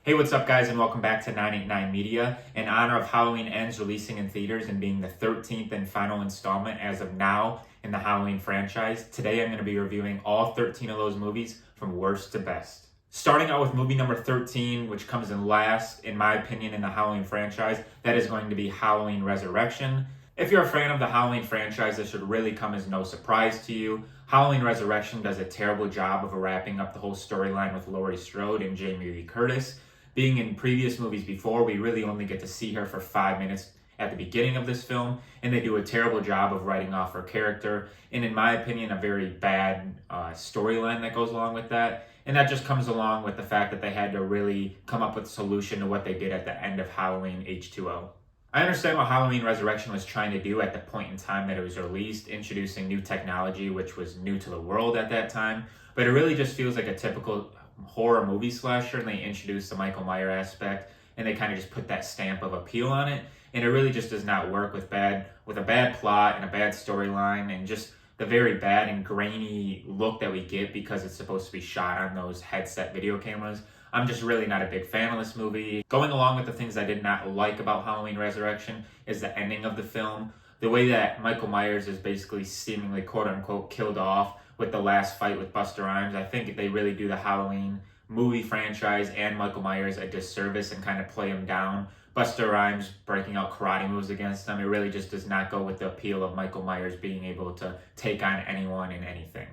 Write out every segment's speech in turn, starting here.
Hey, what's up, guys, and welcome back to 989 Media. In honor of Halloween Ends releasing in theaters and being the 13th and final installment as of now in the Halloween franchise, today I'm going to be reviewing all 13 of those movies from worst to best. Starting out with movie number 13, which comes in last, in my opinion, in the Halloween franchise, that is going to be Halloween Resurrection. If you're a fan of the Halloween franchise, this should really come as no surprise to you. Halloween Resurrection does a terrible job of wrapping up the whole storyline with Laurie Strode and Jamie Lee Curtis. Being in previous movies before, we really only get to see her for 5 minutes at the beginning of this film, and they do a terrible job of writing off her character, and in my opinion, a very bad storyline that goes along with that. And that just comes along with the fact that they had to really come up with a solution to what they did at the end of Halloween H2O. I understand what Halloween Resurrection was trying to do at the point in time that it was released, introducing new technology, which was new to the world at that time, but it really just feels like a typical horror movie slasher, and they introduced the Michael Myers aspect, and they kind of just put that stamp of appeal on it, and it really just does not work with a bad plot and a bad storyline, and just the very bad and grainy look that we get because it's supposed to be shot on those headset video cameras. I'm just really not a big fan of this movie. Going along with the things I did not like about Halloween Resurrection is the ending of the film. The way that Michael Myers is basically seemingly quote-unquote killed off with the last fight with Busta Rhymes. I think they really do the Halloween movie franchise and Michael Myers a disservice and kind of play him down. Busta Rhymes breaking out karate moves against him, it really just does not go with the appeal of Michael Myers being able to take on anyone and anything.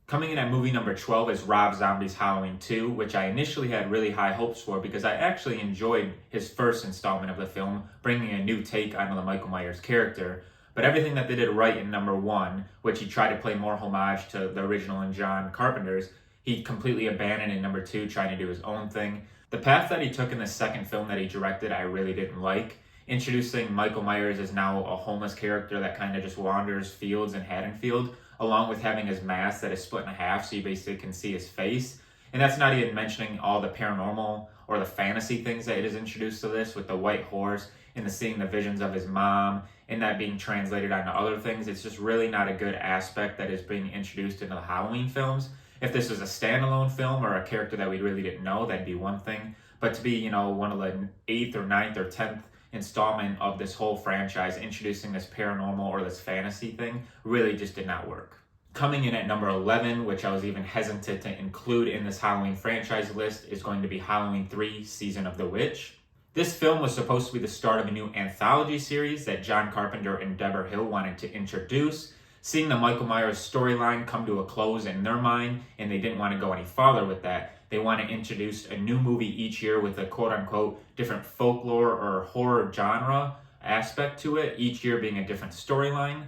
Coming in at movie number 12 is Rob Zombie's Halloween 2, which I initially had really high hopes for because I actually enjoyed his first installment of the film, bringing a new take on the Michael Myers character. But everything that they did right in number 1, which he tried to play more homage to the original and John Carpenter's, he completely abandoned in number 2, trying to do his own thing. The path that he took in the second film that he directed, I really didn't like. Introducing Michael Myers as now a homeless character that kind of just wanders fields in Haddonfield, along with having his mask that is split in half so you basically can see his face. And that's not even mentioning all the paranormal or the fantasy things that it is introduced to this with the white horse and the seeing the visions of his mom and that being translated onto other things. It's just really not a good aspect that is being introduced into the Halloween films. If this was a standalone film or a character that we really didn't know, that'd be one thing. But to be, one of the 8th or 9th or 10th installment of this whole franchise, introducing this paranormal or this fantasy thing, really just did not work. Coming in at number 11, which I was even hesitant to include in this Halloween franchise list, is going to be Halloween 3, Season of the Witch. This film was supposed to be the start of a new anthology series that John Carpenter and Deborah Hill wanted to introduce. Seeing the Michael Myers storyline come to a close in their mind, and they didn't want to go any farther with that, they want to introduce a new movie each year with a quote-unquote different folklore or horror genre aspect to it, each year being a different storyline.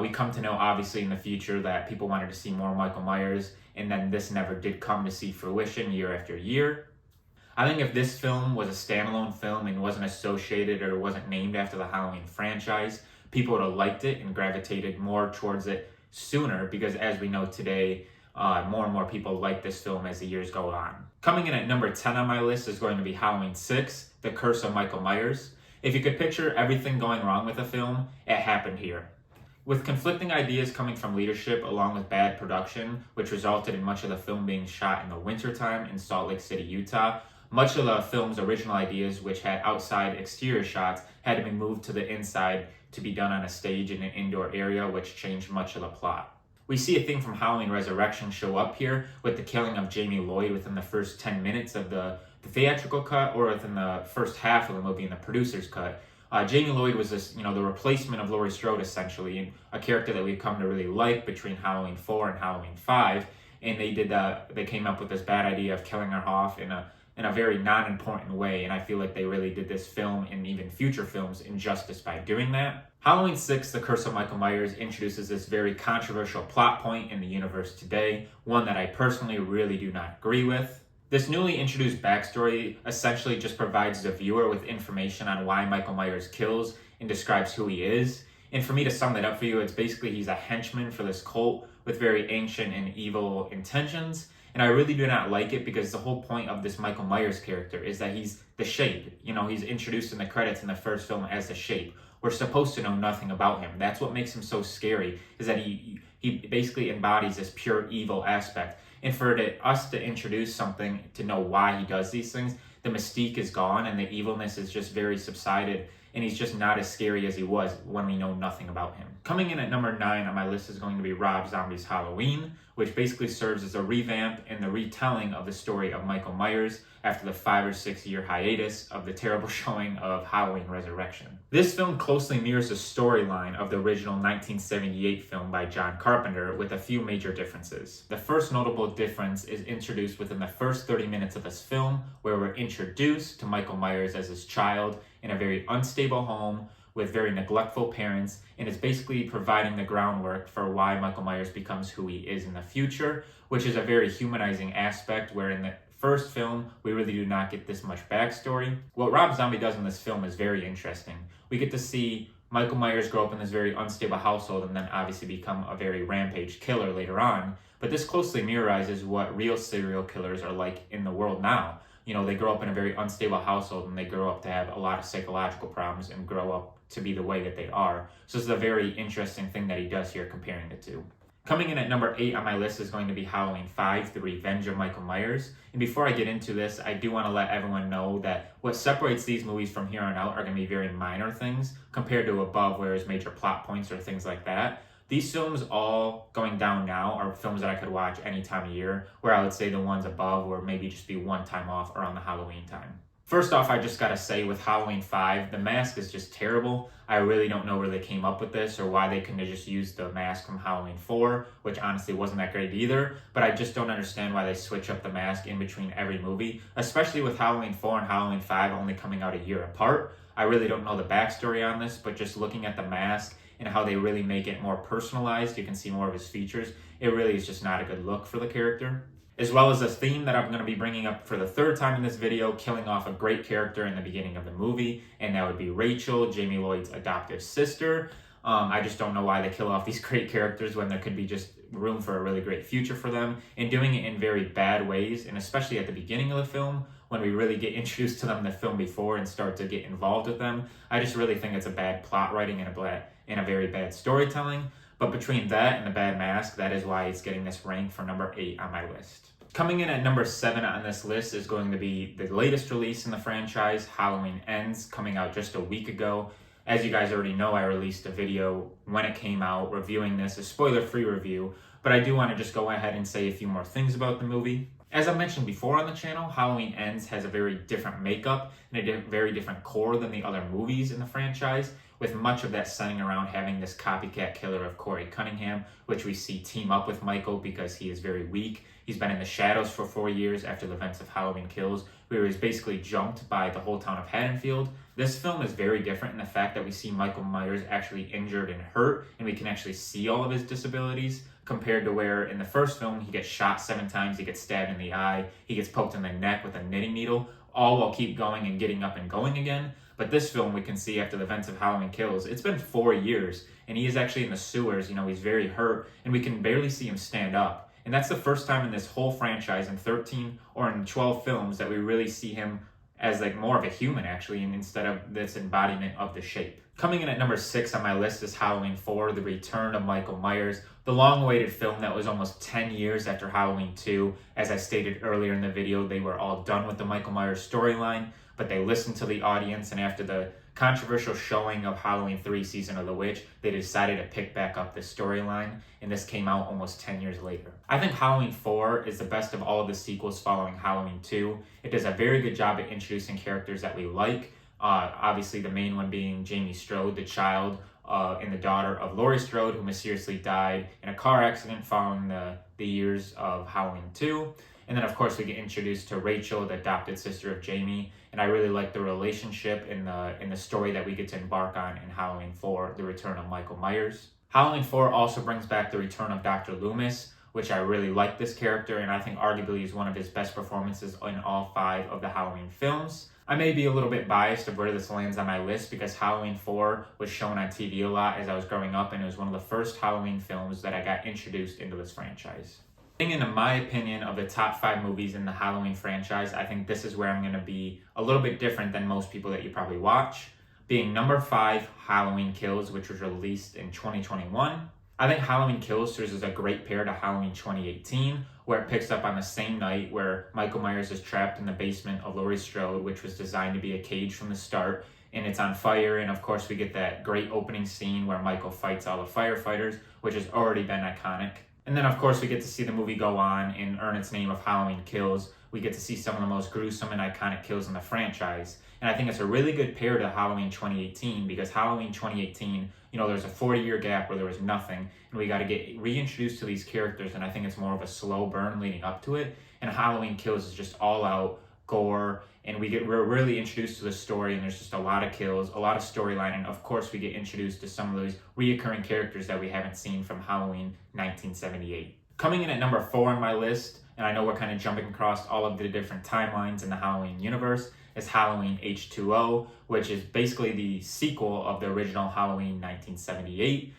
We come to know, obviously, in the future that people wanted to see more Michael Myers, and then this never did come to see fruition year after year. I think if this film was a standalone film and wasn't associated or wasn't named after the Halloween franchise, people would have liked it and gravitated more towards it sooner because, as we know today, more and more people like this film as the years go on. Coming in at number 10 on my list is going to be Halloween 6, The Curse of Michael Myers. If you could picture everything going wrong with the film, it happened here. With conflicting ideas coming from leadership along with bad production, which resulted in much of the film being shot in the wintertime in Salt Lake City, Utah, much of the film's original ideas, which had outside exterior shots, had to be moved to the inside to be done on a stage in an indoor area, which changed much of the plot. We see a thing from Halloween Resurrection show up here with the killing of Jamie Lloyd within the first 10 minutes of the theatrical cut or within the first half of the movie in the producer's cut. Jamie Lloyd was this, the replacement of Laurie Strode essentially, and a character that we've come to really like between Halloween 4 and Halloween 5. And they came up with this bad idea of killing her off in a very non-important way, and I feel like they really did this film and even future films injustice by doing that. Halloween 6, The Curse of Michael Myers, introduces this very controversial plot point in the universe today, one that I personally really do not agree with. This newly introduced backstory essentially just provides the viewer with information on why Michael Myers kills and describes who he is. And for me to sum that up for you, it's basically he's a henchman for this cult with very ancient and evil intentions. And I really do not like it because the whole point of this Michael Myers character is that he's the Shape. He's introduced in the credits in the first film as the Shape. We're supposed to know nothing about him. That's what makes him so scary, is that he basically embodies this pure evil aspect. And for us to introduce something to know why he does these things, the mystique is gone and the evilness is just very subsided, and he's just not as scary as he was when we know nothing about him. Coming in at number 9 on my list is going to be Rob Zombie's Halloween, which basically serves as a revamp and the retelling of the story of Michael Myers after the 5 or 6 year hiatus of the terrible showing of Halloween Resurrection. This film closely mirrors the storyline of the original 1978 film by John Carpenter with a few major differences. The first notable difference is introduced within the first 30 minutes of this film, where we're introduced to Michael Myers as his child in a very unstable home with very neglectful parents, and is basically providing the groundwork for why Michael Myers becomes who he is in the future, which is a very humanizing aspect where in the first film, we really do not get this much backstory. What Rob Zombie does in this film is very interesting. We get to see Michael Myers grow up in this very unstable household and then obviously become a very rampage killer later on, but this closely mirrors what real serial killers are like in the world now. You know, they grow up in a very unstable household and they grow up to have a lot of psychological problems and grow up to be the way that they are. So this is a very interesting thing that he does here, comparing the two. Coming in at number 8 on my list is going to be Halloween 5, The Revenge of Michael Myers. And before I get into this, I do want to let everyone know that what separates these movies from here on out are going to be very minor things compared to above, where there's major plot points or things like that. These films all going down now are films that I could watch any time of year, where I would say the ones above would maybe just be one time off around the Halloween time. First off, I just gotta say with Halloween 5, the mask is just terrible. I really don't know where they came up with this or why they couldn't have just used the mask from Halloween 4, which honestly wasn't that great either, but I just don't understand why they switch up the mask in between every movie, especially with Halloween 4 and Halloween 5 only coming out a year apart. I really don't know the backstory on this, but just looking at the mask and how they really make it more personalized, you can see more of his features, it really is just not a good look for the character. As well as a theme that I'm going to be bringing up for the 3rd time in this video, killing off a great character in the beginning of the movie, and that would be Rachel, Jamie Lloyd's adoptive sister. I just don't know why they kill off these great characters when there could be just room for a really great future for them, and doing it in very bad ways, and especially at the beginning of the film, when we really get introduced to them in the film before and start to get involved with them. I just really think it's a bad plot writing and a very bad storytelling. But between that and the bad mask, that is why it's getting this rank for number 8 on my list. Coming in at number 7 on this list is going to be the latest release in the franchise, Halloween Ends, coming out just a week ago. As you guys already know, I released a video when it came out reviewing this, a spoiler-free review, but I do want to just go ahead and say a few more things about the movie. As I mentioned before on the channel, Halloween Ends has a very different makeup and a very different core than the other movies in the franchise, with much of that centering around having this copycat killer of Corey Cunningham, which we see team up with Michael because he is very weak. He's been in the shadows for 4 years after the events of Halloween Kills, where he was basically jumped by the whole town of Haddonfield. This film is very different in the fact that we see Michael Myers actually injured and hurt, and we can actually see all of his disabilities, compared to where in the first film he gets shot 7 times, he gets stabbed in the eye, he gets poked in the neck with a knitting needle, all while keep going and getting up and going again. But this film, we can see after the events of Halloween Kills, it's been 4 years, and he is actually in the sewers, he's very hurt, and we can barely see him stand up. And that's the first time in this whole franchise, in 13 or in 12 films, that we really see him as like more of a human actually, and instead of this embodiment of the shape. Coming in at number 6 on my list is Halloween 4, The Return of Michael Myers, the long-awaited film that was almost 10 years after Halloween 2. As I stated earlier in the video, they were all done with the Michael Myers storyline, but they listened to the audience, and after the controversial showing of Halloween 3 Season of the Witch, they decided to pick back up the storyline, and this came out almost 10 years later. I think Halloween 4 is the best of all of the sequels following Halloween 2. It does a very good job at introducing characters that we like. Obviously the main one being Jamie Strode, the child and the daughter of Laurie Strode, who mysteriously died in a car accident following the years of Halloween 2. And then, of course, we get introduced to Rachel, the adopted sister of Jamie, and I really like the relationship in the story that we get to embark on in Halloween 4, The Return of Michael Myers. Halloween 4 also brings back the return of Dr. Loomis, which I really like this character, and I think arguably is one of his best performances in all 5 of the Halloween films. I may be a little bit biased of where this lands on my list because Halloween 4 was shown on TV a lot as I was growing up, and it was one of the first Halloween films that I got introduced into this franchise. In my opinion, of the top 5 movies in the Halloween franchise, I think this is where I'm going to be a little bit different than most people that you probably watch. Being number 5, Halloween Kills, which was released in 2021. I think Halloween Kills serves a great pair to Halloween 2018, where it picks up on the same night where Michael Myers is trapped in the basement of Laurie Strode, which was designed to be a cage from the start, and it's on fire. And of course, we get that great opening scene where Michael fights all the firefighters, which has already been iconic. And then, of course, we get to see the movie go on and earn its name of Halloween Kills. We get to see some of the most gruesome and iconic kills in the franchise. And I think it's a really good pair to Halloween 2018 because Halloween 2018, there's a 40-year gap where there was nothing, and we got to get reintroduced to these characters, and I think it's more of a slow burn leading up to it. And Halloween Kills is just all out gore, and we're really introduced to the story, and there's just a lot of kills, a lot of storyline, and of course we get introduced to some of those reoccurring characters that we haven't seen from Halloween 1978. Coming in at number 4 on my list, and I know we're kind of jumping across all of the different timelines in the Halloween universe, is Halloween H2O, which is basically the sequel of the original Halloween 1978.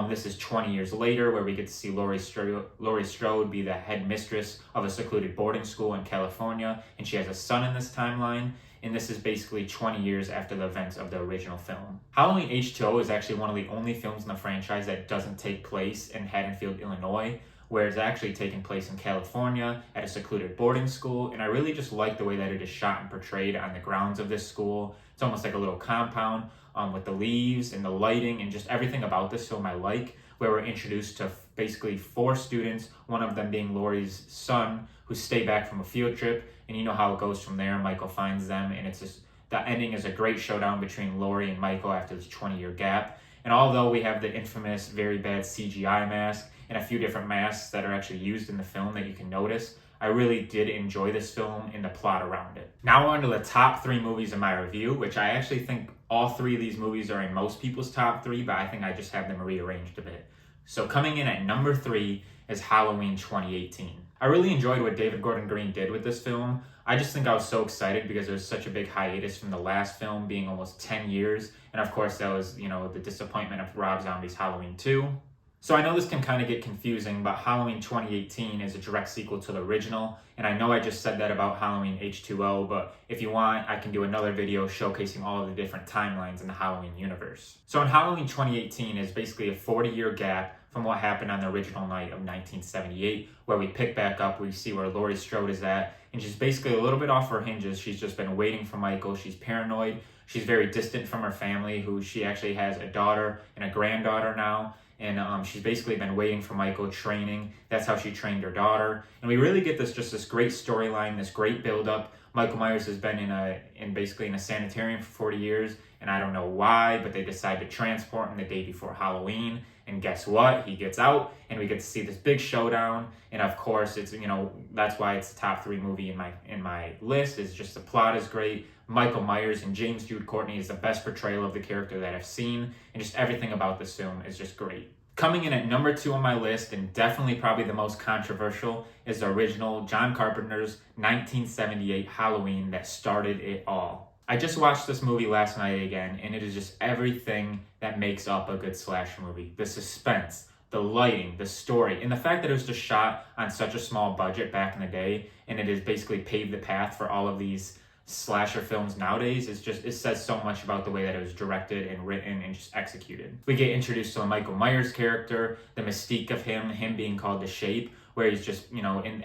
This is 20 years later, where we get to see Laurie Strode be the headmistress of a secluded boarding school in California, and she has a son in this timeline, and this is basically 20 years after the events of the original film. Halloween H2O is actually one of the only films in the franchise that doesn't take place in Haddonfield, Illinois, where it's actually taking place in California at a secluded boarding school, and I really just like the way that it is shot and portrayed on the grounds of this school. It's almost like a little compound with the leaves and the lighting and just everything about this film I like, where we're introduced to basically 4 students, one of them being Laurie's son, who stay back from a field trip, and you know how it goes from there. Michael finds them, and it's just, the ending is a great showdown between Laurie and Michael after this 20-year gap. And although we have the infamous very bad CGI mask and a few different masks that are actually used in the film that you can notice, I really did enjoy this film and the plot around it. Now on to the top 3 movies in my review, which I actually think all 3 of these movies are in most people's top 3, but I think I just have them rearranged a bit. So coming in at number 3 is Halloween 2018. I really enjoyed what David Gordon Green did with this film. I just think I was so excited because there was such a big hiatus from the last film being almost 10 years. And of course that was, the disappointment of Rob Zombie's Halloween 2. So I know this can kind of get confusing, but Halloween 2018 is a direct sequel to the original. And I know I just said that about Halloween H2O, but if you want, I can do another video showcasing all of the different timelines in the Halloween universe. So in Halloween 2018 is basically a 40-year gap from what happened on the original night of 1978, where we pick back up, we see where Laurie Strode is at, and she's basically a little bit off her hinges. She's just been waiting for Michael. She's paranoid. She's very distant from her family, who she actually has a daughter and a granddaughter now. And she's basically been waiting for Michael, training. That's how she trained her daughter. And we really get this great storyline, this great build-up. Michael Myers has been in a sanitarium for 40 years, and I don't know why, but they decide to transport him the day before Halloween. And guess what? He gets out, and we get to see this big showdown. And of course, it's that's why it's the top 3 movie in my list. Is just the plot is great. Michael Myers and James Jude Courtney is the best portrayal of the character that I've seen, and just everything about this film is just great. Coming in at number 2 on my list, and definitely probably the most controversial, is the original John Carpenter's 1978 Halloween that started it all. I just watched this movie last night again, and it is just everything that makes up a good slasher movie. The suspense, the lighting, the story, and the fact that it was just shot on such a small budget back in the day, and it has basically paved the path for all of these slasher films nowadays. It says so much about the way that it was directed and written and just executed. We get introduced to the Michael Myers character, the mystique of him being called the Shape, where he's just,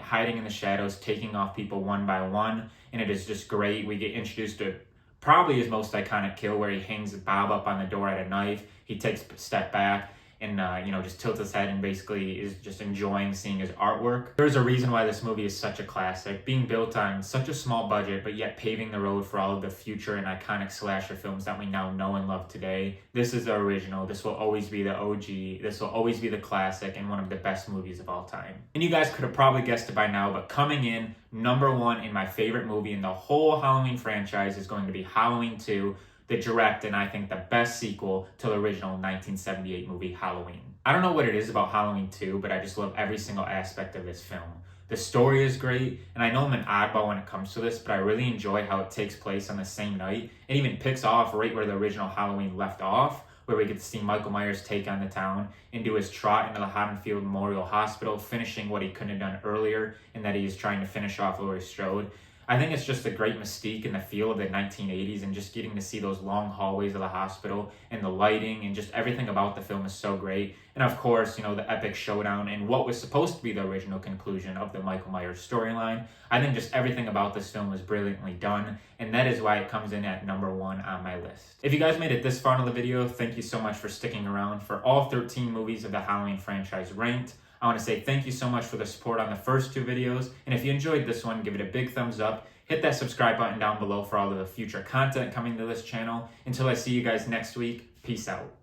hiding in the shadows, taking off people one by one, and it is just great. We get introduced to probably his most iconic kill, where he hangs Bob up on the door at a knife. He takes a step back and just tilts his head and basically is just enjoying seeing his artwork. There's a reason why this movie is such a classic, being built on such a small budget, but yet paving the road for all of the future and iconic slasher films that we now know and love today. This is the original. This will always be the OG. This will always be the classic and one of the best movies of all time. And you guys could have probably guessed it by now, but coming in number 1 in my favorite movie in the whole Halloween franchise is going to be Halloween 2, the direct and I think the best sequel to the original 1978 movie Halloween. I don't know what it is about Halloween 2, but I just love every single aspect of this film. The story is great, and I know I'm an oddball when it comes to this, but I really enjoy how it takes place on the same night. It even picks off right where the original Halloween left off, where we get to see Michael Myers take on the town and do his trot into the Haddonfield Memorial Hospital, finishing what he couldn't have done earlier, and that he is trying to finish off Laurie Strode. I think it's just a great mystique and the feel of the 1980s, and just getting to see those long hallways of the hospital and the lighting and just everything about the film is so great. And of course, the epic showdown and what was supposed to be the original conclusion of the Michael Myers storyline. I think just everything about this film was brilliantly done, and that is why it comes in at number 1 on my list. If you guys made it this far in the video, thank you so much for sticking around for all 13 movies of the Halloween franchise ranked. I want to say thank you so much for the support on the first 2 videos, and if you enjoyed this one, give it a big thumbs up. Hit that subscribe button down below for all of the future content coming to this channel. Until I see you guys next week, peace out.